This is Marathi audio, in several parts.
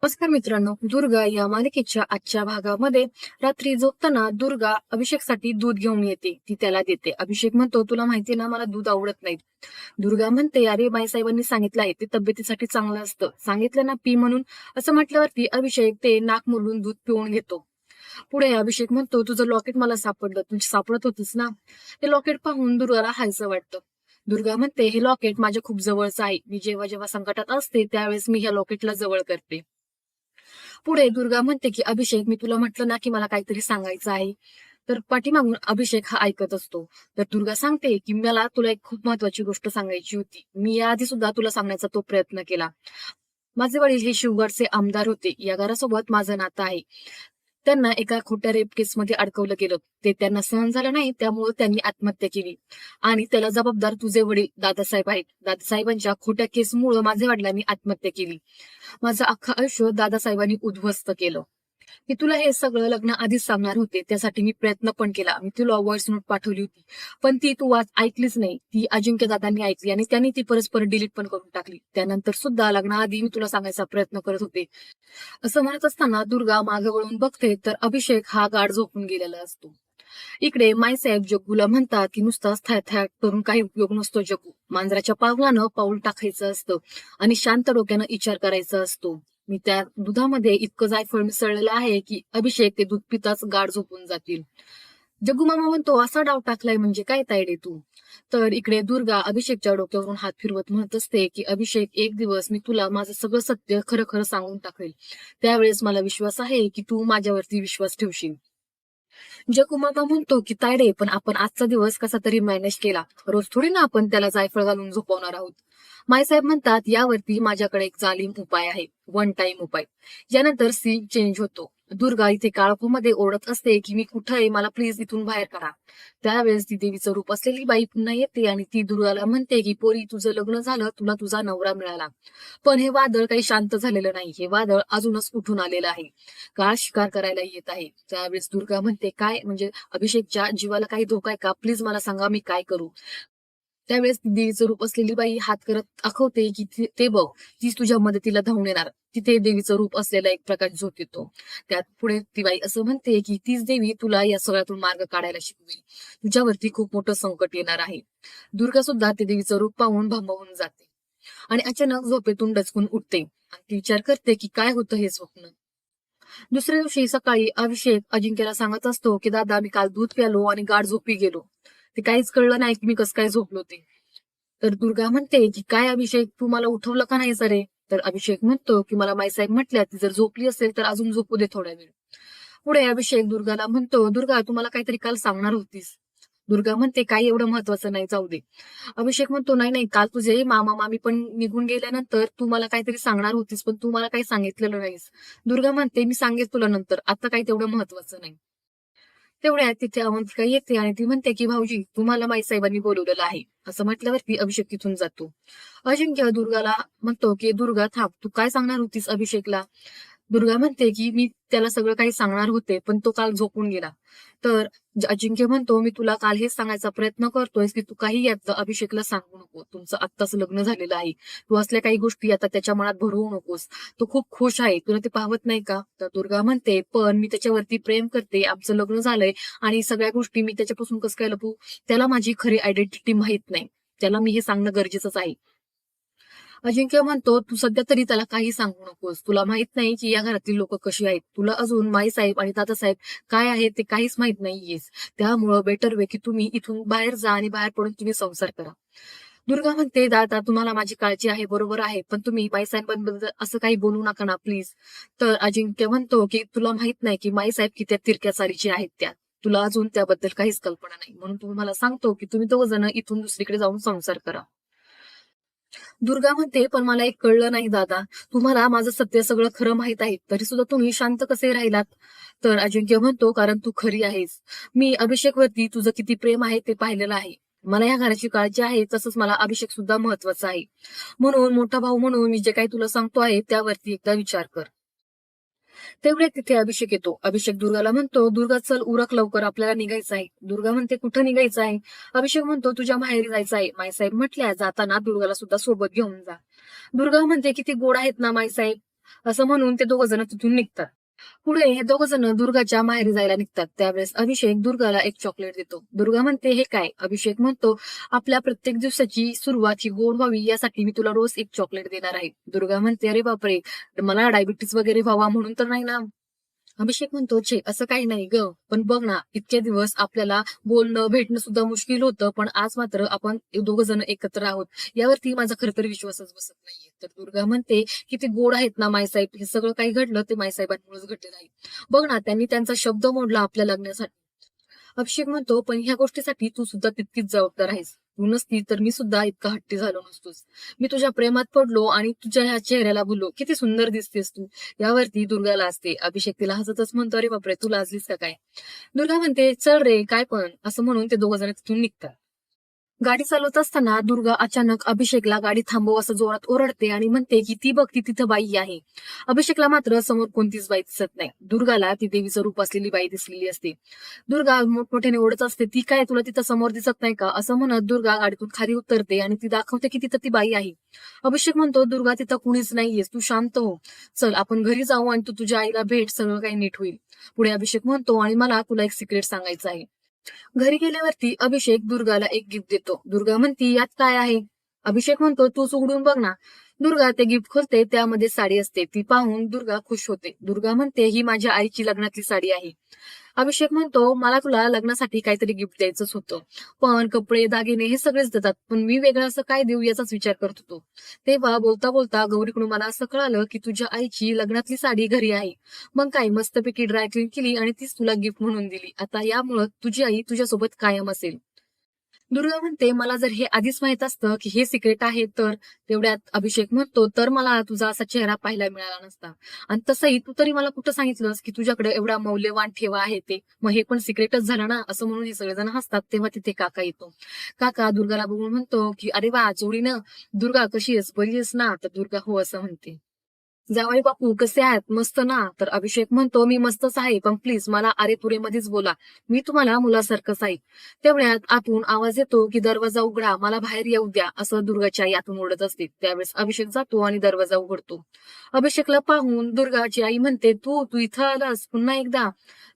नमस्कार मित्रांनो, दुर्गा या मालिकेच्या आजच्या भागामध्ये रात्री झोपताना दुर्गा अभिषेकसाठी दूध घेऊन येते. ती त्याला देते. अभिषेक म्हणतो, तुला माहिती ना मला दूध आवडत नाही. दुर्गा म्हणते, अरे बाईसाहेबांनी सांगितलं आहे ते तब्येतीसाठी चांगलं असतं, सांगितलं ना पी म्हणून. असं म्हटल्यावरती अभिषेक ते नाक मुरडून दूध पिऊन घेतो. पुढे अभिषेक म्हणतो, तुझं लॉकेट मला सापडलं, तुझी सापडत होतीस ना. ते लॉकेट पाहून दुर्गाला हायसं वाटतं. दुर्गा म्हणते, हे लॉकेट माझ्या खूप जवळचं आहे. मी जेव्हा जेव्हा संकटात असते त्यावेळेस मी ह्या लॉकेटला जवळ करते. पुढे दुर्गा म्हणते की अभिषेक, मी तुला म्हटलं ना की मला काहीतरी सांगायचं आहे. तर पाठीमागून अभिषेक हा ऐकत असतो. तर दुर्गा सांगते की मला तुला एक खूप महत्वाची गोष्ट सांगायची होती. मी याआधी सुद्धा तुला सांगण्याचा तो प्रयत्न केला. माझे वडील हे शिवगडचे आमदार होते. या घरासोबत माझं नातं आहे. त्यांना एका खोट्या रेप केसमध्ये अडकवलं गेलं. ते त्यांना सहन झालं नाही, त्यामुळे त्यांनी आत्महत्या केली. आणि त्याला जबाबदार तुझे वडील दादासाहेब आहेत. दादासाहेबांच्या खोट्या केसमुळे माझ्या वडिलांनी आत्महत्या केली. माझं अख्खं आयुष्य दादासाहेबांनी उद्ध्वस्त केलं. मी तुला हे सगळं लग्न आधीच सांगणार होते. त्यासाठी मी प्रयत्न पण केला. मी तुला व्हॉइस नोट पाठवली होती. पण ती तू ऐकलीच नाही. ती अजिंक्य दादांनी ऐकली आणि त्यांनी ती परस्पर डिलीट पण करून टाकली. त्यानंतर सुद्धा लग्नाआधी मी तुला सांगायचा प्रयत्न करत होते. असं म्हणत असताना दुर्गा मागे वळून बघते तर अभिषेक हा गाढ झोपून गेलेला असतो. इकडे माईसाहेब जग्गूला म्हणतात की नुसताच थाय करून काही उपयोग नसतो जग्गू. मांजराच्या पावलानं पाऊल टाकायचं असतं आणि शांत डोक्यानं विचार करायचा असतो. मी त्या दुधामध्ये इतकं जायफळ मिसळलेलं आहे की अभिषेक ते दूध पिताच गाढ झोपून जातील. जग्गू मामा म्हणतो, असा डाव टाकलाय म्हणजे काय तायडे तू. तर इकडे दुर्गा अभिषेकच्या डोक्यावरून हात फिरवत म्हणत असते की अभिषेक, एक दिवस मी तुला माझं सगळं सत्य खरं खरं सांगून टाकेल. त्यावेळेस मला विश्वास आहे की तू माझ्यावरती विश्वास ठेवशील. जग्गू मामा म्हणतो की तायडे, पण आपण आजचा दिवस कसा तरी मॅनेज केला. रोज थोडी ना आपण त्याला जायफळ घालून झोपवणार आहोत. मायसाहेब म्हणतात, यावरती माझ्याकडे एक जालिम उपाय आहे. वन टाइम उपाय. यानंतर सीन चेंज होतो. दुर्गा इथे काळोखामध्ये ओरडत असते की मी कुठं आहे, मला प्लीज इथून बाहेर काढा. त्यावेळेस ती देवीचं रूप असलेली बाई पुन्हा येते आणि ती दुर्गाला म्हणते की पोरी, तुझं लग्न झालं, तुला तुझा नवरा मिळाला. पण हे वादळ काही शांत झालेलं नाही. हे वादळ अजूनच उठून आलेलं आहे. काळ शिकार करायला येत आहे. त्यावेळेस दुर्गा म्हणते, काय म्हणजे अभिषेकच्या जीवाला काही धोका आहे का? प्लीज मला सांगा, मी काय करू. त्यावेळेस ती देवीचं रूप असलेली बाई हात करत दाखवते की ते बघ, तीच तुझ्या मदतीला धावून येणार. तिथे देवीचं रूप असलेला एक प्रकाश झोप येतो. त्यात पुढे ती बाई असं म्हणते की तीच देवी तुला या सगळ्यातून मार्ग काढायला शिकवेल. तुझ्यावरती खूप मोठं संकट येणार आहे. दुर्गा सुद्धा ते देवीचं रूप पाहून भांबावून जाते आणि अचानक झोपेतून डचकून उठते आणि ती विचार करते की काय होतं हे स्वप्न. दुसऱ्या दिवशी सकाळी अभिषेक अजिंक्यला सांगत असतो की दादा, मी काल दूध प्यालो आणि गाढ झोपी गेलो. ते काहीच कळलं नाही की मी कसं काय झोपलो ते. तर दुर्गा म्हणते की काय अभिषेक, तू मला उठवलं का नाही सरे. तर अभिषेक म्हणतो की मला माईसाहेब म्हटल्या ती जर झोपली असेल तर अजून झोपू दे थोड्या वेळ. पुढे अभिषेक दुर्गाला म्हणतो, दुर्गा तू मला काहीतरी काल सांगणार होतीस. दुर्गा म्हणते, काही एवढं महत्वाचं नाही, जाऊ दे. अभिषेक म्हणतो, नाही नाही, काल तुझे मामा मामी पण निघून गेल्यानंतर तू मला काहीतरी सांगणार होतीस, पण तू मला काही सांगितलेलं नाहीस. दुर्गा म्हणते, मी सांगेल तुला नंतर, आता काही तेवढं महत्वाचं नाही. तेवढ्यात तिथे अवंतिका येते आणि ती म्हणते की भाऊजी, तुम्हाला माईसाहेबांनी बोलवलेलं आहे. असं म्हटल्यावरती अभिषेक तिथून जातो. अजिंक्य दुर्गाला म्हणतो की दुर्गा थांब, तू काय सांगणार होतीस अभिषेकला. दुर्गा म्हणते की मी त्याला सगळं काही सांगणार होते, पण तो काल झोपून गेला. तर अजिंक्य म्हणतो, मी तुला काल हेच सांगायचा प्रयत्न करतोय की तू काही यात अभिषेकला सांगू नको. तुमचं आत्ताच लग्न झालेलं आहे. तू असल्या काही गोष्टी आता त्याच्या मनात भरवू नकोस. तो खूप खुश आहे, तुला ते पाहत नाही का. तर दुर्गा म्हणते, पण मी त्याच्यावरती प्रेम करते, आमचं लग्न झालंय आणि सगळ्या गोष्टी मी त्याच्यापासून कसं काय लपू. त्याला माझी खरी आयडेंटिटी माहित नाही. त्याला मी हे सांगणं गरजेचंच आहे. अजिंक्य म्हणतो, तू सध्या तरी त्याला काही सांगू नकोस. तुला माहित नाही की या घरातील लोक कशी आहेत. तुला अजून माईसाहेब आणि दादासाहेब काय आहे ते काहीच माहित नाहीयेस. त्यामुळं बेटर वे की तुम्ही इथून बाहेर जा आणि बाहेर पडून तुम्ही संसार करा. दुर्गा म्हणते, दादा तुम्हाला माझी काळजी आहे, बरोबर आहे, पण तुम्ही माईसाहेबांबद्दल असं काही बोलू नका ना प्लीज. तर अजिंक्य म्हणतो की तुला माहित नाही की माईसाहेब किती तिरक्या चालीचे आहेत त्या. तुला अजून त्याबद्दल काहीच कल्पना नाही, म्हणून तुम्हाला सांगतो की तुम्ही दोघ जण इथून दुसरीकडे जाऊन संसार करा. दुर्गा म्हणते, पण मला एक कळलं नाही दादा, तुम्हाला माझं सत्य सगळं खरं माहित आहे, तरी सुद्धा तुम्ही शांत कसे राहिलात. तर अजिंक्य म्हणतो, कारण तू खरी आहेस. मी अभिषेकवरती तुझं किती प्रेम आहे ते पाहिलेलं आहे. मला या घराची काळजी आहे, तसंच मला अभिषेक सुद्धा महत्वाचा आहे. म्हणून मोठा भाऊ म्हणून मी जे काही तुला सांगतो आहे त्यावरती एकदा विचार कर. तेवढ्यात तिथे अभिषेक येतो. अभिषेक दुर्गाला म्हणतो, दुर्गा चल उरक लवकर, आपल्याला निघायचं आहे. दुर्गा म्हणते, कुठं निघायचं आहे. अभिषेक म्हणतो, तुझ्या माहेरी जायचं आहे. माईसाहेब म्हटल्या, जाताना दुर्गाला सुद्धा सोबत घेऊन जा. दुर्गा म्हणते, किती गोड आहेत ना माईसाहेब. असं म्हणून ते दोघ जण तिथून निघतात. पुढे हे दोघ जण दुर्गाच्या माहेरी जायला निघतात. त्यावेळेस अभिषेक दुर्गाला एक चॉकलेट देतो. दुर्गा म्हणते, हे काय? अभिषेक म्हणतो, आपल्या प्रत्येक दिवसाची सुरुवात ही गोड व्हावी यासाठी मी तुला रोज एक चॉकलेट देणार आहे. दुर्गा म्हणते, अरे बापरे, मला डायबिटीस वगैरे व्हावा म्हणून तर नाही ना? अभिषेक म्हणतो, छे असं काही नाही ग, पण बघ ना, इतके दिवस आपल्याला बोलणं भेटणं सुद्धा मुश्किल होतं, पण आज मात्र आपण दोघ जण एकत्र आहोत, यावरती माझा खर तर विश्वासच बसत नाहीये. तर दुर्गा म्हणते, किती गोड आहेत ना मायसाहेब, हे सगळं काही घडलं ते मायसाहेबांमुळेच घडलेलं आहे. बघ ना, त्यांनी त्यांचा शब्द मोडला आपल्या लग्नासाठी. अभिषेक म्हणतो, पण ह्या गोष्टीसाठी तू सुद्धा तितकीच जबाबदार आहेस. तू नसती तर मी सुद्धा इतका हट्टी झालो नसतोस. मी तुझ्या प्रेमात पडलो आणि तुझ्या ह्या चेहऱ्याला बोललो, किती सुंदर दिसतेस तू. यावरती दुर्गा लाजते. अभिषेक तिला हसतच म्हणतो, अरे बापरे, तू लाजलीस का काय? दुर्गा म्हणते, चल रे, काय पण, असं म्हणून ते दोघ जण तिथून निघतात. गाडी चालवत असताना दुर्गा अचानक अभिषेकला गाडी थांबव असं जोरात ओरडते आणि म्हणते की ती बघ, ती तिथं बाई आहे. अभिषेकला मात्र समोर कोणतीच बाई दिसत नाही. दुर्गाला ती देवीचं रूप असलेली बाई दिसलेली असते. दुर्गा मोठमोठ्याने ओढत असते, ती काय, तुला तिथं समोर दिसत नाही का? असं म्हणत दुर्गा गाडीतून खाली उतरते आणि ती दाखवते की तिथं ती बाई आहे. अभिषेक म्हणतो, दुर्गा तिथं कुणीच नाहीये, तू शांत हो. चल आपण घरी जाऊ आणि तू तुझ्या आईला भेट, सगळं काही नीट होईल. पुढे अभिषेक म्हणतो, आणि मला तुला एक सिक्रेट सांगायचं आहे. घरी गेल्यावरती अभिषेक दुर्गाला एक गिफ्ट देतो. दुर्गा म्हणती, यात काय आहे? अभिषेक म्हणतो, तूच उघडून बघ ना. दुर्गा ते गिफ्ट खोलते, त्यामध्ये साडी असते. ती पाहून दुर्गा खुश होते. दुर्गा म्हणते, ही माझ्या आईची लग्नातली साडी आहे. अभिषेक म्हणतो, मला तुला लग्नासाठी काहीतरी गिफ्ट द्यायचंच होतं, पण कपडे दागिने हे सगळेच देतात, पण मी वेगळं असं काय देऊ याचाच विचार करत होतो. तेव्हा बोलता बोलता गौरीकडून मला असं कळालं की तुझ्या आईची लग्नातली साडी घरी आहे. मग काय, मस्तपैकी ड्रायक्लीन केली आणि तीच तुला गिफ्ट म्हणून दिली. आता यामुळं तुझी आई तुझ्यासोबत कायम असेल. दुर्गा म्हणते, मला जर हे आधीच माहित असतं की हे सिक्रेट आहे तर. तेवढ्यात अभिषेक म्हणतो, तर मला तुझा असा चेहरा पाहायला मिळाला नसता. आणि तसंही तू तरी मला कुठं सांगितलंस की तुझ्याकडे एवढा मौल्यवान ठेवा आहे ते, मग हे पण सिक्रेटच झालं ना. असं म्हणून हे सगळेजण हसतात. तेव्हा तिथे काका येतो. काका दुर्गाला बघून म्हणतो की, अरे वा, जोडीनं. दुर्गा कशी आहेस, बरी आहेस ना? तर दुर्गा हो असं म्हणते. जावई बापू कसे आहात, मस्त ना? तर अभिषेक म्हणतो, मी मस्तच आहे, पण प्लीज मला अरे तुरे मध्येच बोला, मी तुम्हाला मुलासारखंच आहे. तेवढ्यात आतून आवाज येतो की दरवाजा उघडा, मला बाहेर येऊ द्या, असं दुर्गाची आई आतून ओरडत असते. त्यावेळेस अभिषेक जातो आणि दरवाजा उघडतो. अभिषेकला पाहून दुर्गाची आई म्हणते, तू तू इथं आलास पुन्हा एकदा?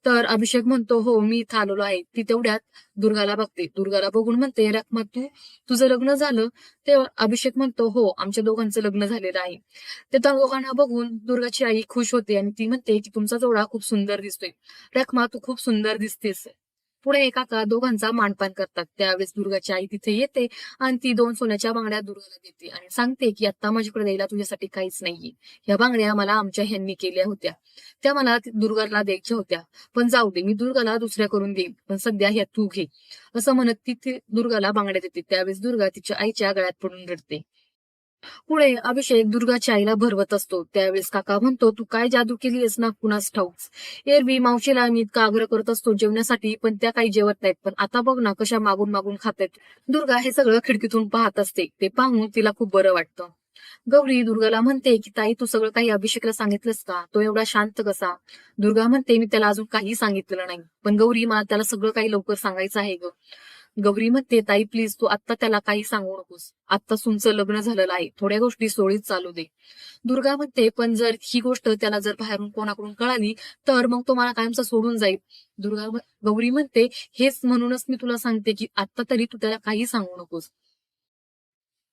तर अभिषेक म्हणतो, हो मी इथं आलेलो आहे. ती तेवढ्यात दुर्गाला बघते. दुर्गाला बघून म्हणते, रखमा तू, तुझं लग्न झालं? तेव्हा अभिषेक म्हणतो, हो आमच्या दोघांचं लग्न झालेलं आहे. ते त्या दोघांना बघून दुर्गाची आई खुश होते आणि ती म्हणते की तुमचा जोडा खूप सुंदर दिसतोय. रखमा तू खूप सुंदर दिसतेस. पुढे काका दोघांचा मानपान करतात. त्यावेळेस दुर्गाची आई तिथे येते आणि ती 2 सोन्याच्या बांगड्या दुर्गाला देते आणि सांगते की आता माझ्याकडे द्यायला तुझ्यासाठी काहीच नाहीये. या बांगड्या मला आमच्या ह्यांनी केल्या होत्या. त्या मला दुर्गाला द्यायच्या होत्या. पण जाऊ दे, मी दुर्गाला दुसऱ्या करून देईन. पण सध्या ह्या तू घे. असं म्हणत ती दुर्गाला बांगड्या देते. त्यावेळेस दुर्गा तिच्या आईच्या गळ्यात पडून रडते. पुढे अभिषेक दुर्गाच्या आईला भरवत असतो. त्यावेळेस काका म्हणतो, तू काय जादू केली आहेस ना कुणास ठाऊक. एरवी मावशीला मी इतका आग्रह करत असतो जेवण्यासाठी, पण त्या काही जेवत नाहीत, पण आता बघ ना कशा मागून मागून खातायत. दुर्गा हे सगळं खिडकीतून पाहत असते. ते पाहून तिला खूप बरं वाटतं. गौरी दुर्गाला म्हणते की, ताई तू सगळं काही अभिषेकला सांगितलंस का? तो एवढा शांत कसा? दुर्गा म्हणते, मी त्याला अजून काही सांगितलेलं नाही, पण गौरी मला त्याला सगळं काही लवकर सांगायचं आहे ग. गौरी म्हणते, ताई प्लीज तू आत्ता त्याला काही सांगू नकोस. आत्ता तुमचं लग्न झालेलं आहे, थोड्या गोष्टी सोळीत चालू दे. दुर्गा म्हणते, पण जर ही गोष्ट त्याला जर बाहेरून कोणाकडून कळाली तर मग तो मला कायमचा सोडून जाईल. गौरी म्हणते, हेच म्हणूनच मी तुला सांगते की आत्ता तरी तू त्याला काही सांगू नकोस.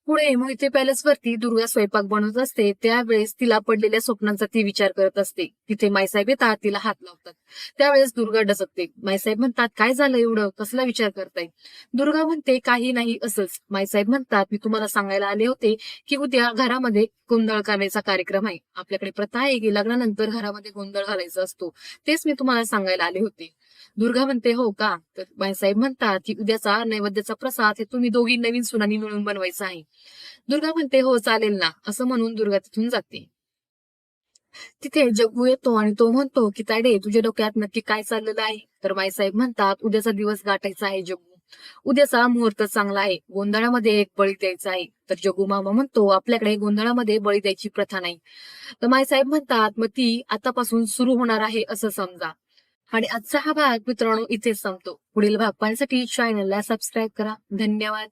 पुढे मोहिते पॅलेस वरती दुर्गा स्वयंपाक बनवत असते. त्यावेळेस तिला पडलेल्या स्वप्नांचा ती विचार करत असते. तिथे माईसाहेब येतात, तिला हात लावतात. त्यावेळेस दुर्गा डचकते. माईसाहेब म्हणतात, काय झालं एवढं, कसला विचार करताय? दुर्गा म्हणते, काही नाही असंच. माईसाहेब म्हणतात, मी तुम्हाला सांगायला आले होते की उद्या घरामध्ये गोंधळ करायचा कार्यक्रम आहे. आपल्याकडे प्रथा आहे की लग्नानंतर घरामध्ये गोंधळ घालायचा असतो. तेच मी तुम्हाला सांगायला आले होते. दुर्गा म्हणते, हो का? तर बाईसाहेब म्हणतात की उद्याचा नैवेद्याचा प्रसाद हे तुम्ही दोघी नवीन सुनांनी मिळून बनवायचा आहे. दुर्गा म्हणते, हो चालेल ना. असं म्हणून दुर्गा तिथून जाते. तिथे जग्गू येतो आणि तो म्हणतो की, तायडे तुझ्या डोक्यात नक्की काय चाललेलं आहे? तर बाईसाहेब म्हणतात, उद्याचा दिवस गाठायचा आहे जग्गू. उद्याचा मुहूर्त चांगला आहे, गोंधळामध्ये एक बळी द्यायचा आहे. तर जग्गू मामा म्हणतो, आपल्याकडे गोंधळामध्ये बळी द्यायची प्रथा नाही. तर माईसाहेब म्हणतात, मग ती आतापासून सुरू होणार आहे असं समजा. आणि आजचा हा भाग मित्रांनो इथेच संपतो. पुढील भाग पाहण्यासाठी चॅनलला सबस्क्राईब करा. धन्यवाद.